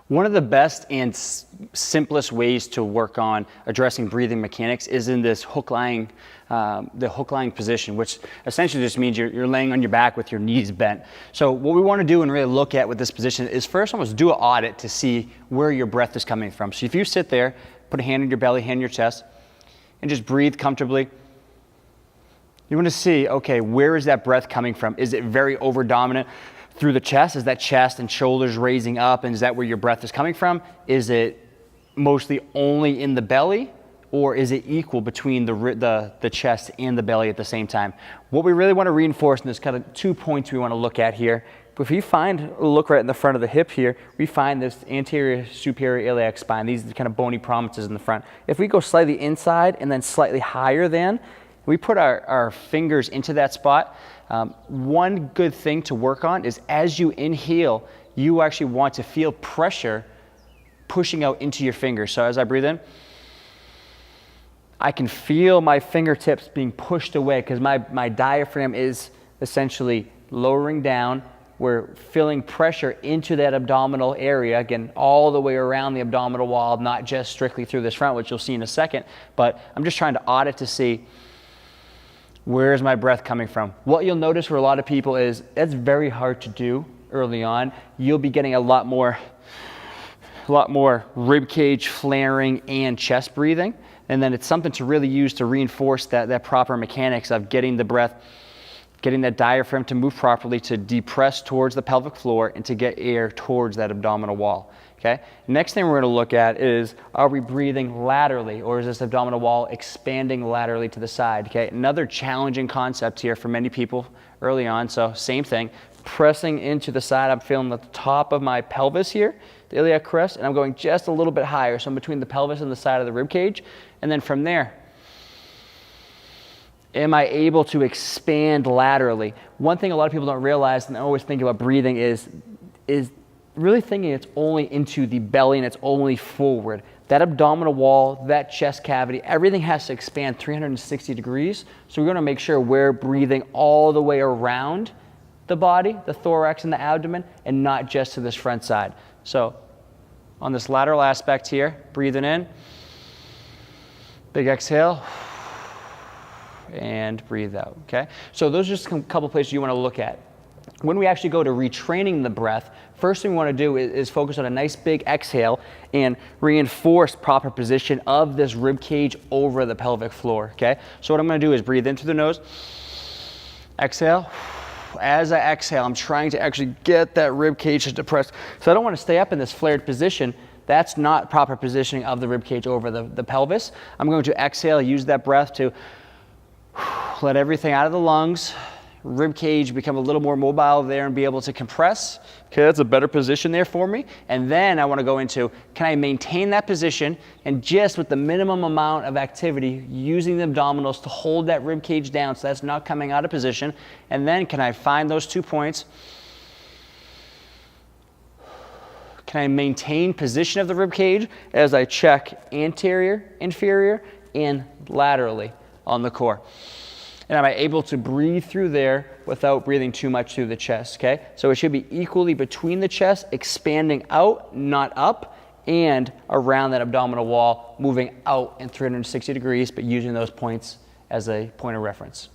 One of the best and simplest ways to work on addressing breathing mechanics is in this Hooklying, the Hooklying position, which essentially just means you're laying on your back with your knees bent. So what we want to do and really look at with this position is first almost do an audit to see where your breath is coming from. So if you sit there, put a hand on your belly, hand on your chest, and just breathe comfortably. You want to see, okay, where is that breath coming from? Is it very over dominant through the chest? Is that chest and shoulders raising up, and is that where your breath is coming from? Is it mostly only in the belly, or is it equal between the chest and the belly at the same time? What we really want to reinforce, and there's kind of 2 points we want to look at here. If you look right in the front of the hip here, we find this anterior superior iliac spine. These are the kind of bony prominences in the front. If we go slightly inside and then slightly higher than, we put our fingers into that spot. One good thing to work on is as you inhale, you actually want to feel pressure pushing out into your fingers. So as I breathe in, I can feel my fingertips being pushed away because my diaphragm is essentially lowering down. We're feeling pressure into that abdominal area, again, all the way around the abdominal wall, not just strictly through this front, which you'll see in a second. But I'm just trying to audit to see, where is my breath coming from? What you'll notice for a lot of people is that's very hard to do early on. You'll be getting a lot more rib cage flaring and chest breathing. And then it's something to really use to reinforce that proper mechanics of getting the breath, getting that diaphragm to move properly, to depress towards the pelvic floor and to get air towards that abdominal wall. Okay. Next thing we're going to look at is, are we breathing laterally, or is this abdominal wall expanding laterally to the side? Okay. Another challenging concept here for many people early on. So same thing, pressing into the side. I'm feeling the top of my pelvis here, the iliac crest, and I'm going just a little bit higher. So I'm between the pelvis and the side of the rib cage. And then from there, am I able to expand laterally? One thing a lot of people don't realize, and they always think about breathing, is really thinking it's only into the belly and it's only forward. That abdominal wall, that chest cavity, everything has to expand 360 degrees. So we're going to make sure we're breathing all the way around the body, the thorax and the abdomen, and not just to this front side. So on this lateral aspect here, breathing in, big exhale, and breathe out, okay? So those are just a couple places you want to look at. When we actually go to retraining the breath, first thing we want to do is focus on a nice big exhale and reinforce proper position of this rib cage over the pelvic floor, okay? So what I'm going to do is breathe in through the nose, exhale. As I exhale, I'm trying to actually get that rib cage depressed. So I don't want to stay up in this flared position. That's not proper positioning of the rib cage over the pelvis. I'm going to exhale, use that breath to let everything out of the lungs, rib cage become a little more mobile there and be able to compress. Okay, that's a better position there for me. And then I want to go into, can I maintain that position, and just with the minimum amount of activity, using the abdominals to hold that rib cage down so that's not coming out of position. And then can I find those 2 points? Can I maintain position of the rib cage as I check anterior, inferior, and laterally on the core? And am I able to breathe through there without breathing too much through the chest, okay? So it should be equally between the chest, expanding out, not up, and around that abdominal wall, moving out in 360 degrees, but using those points as a point of reference.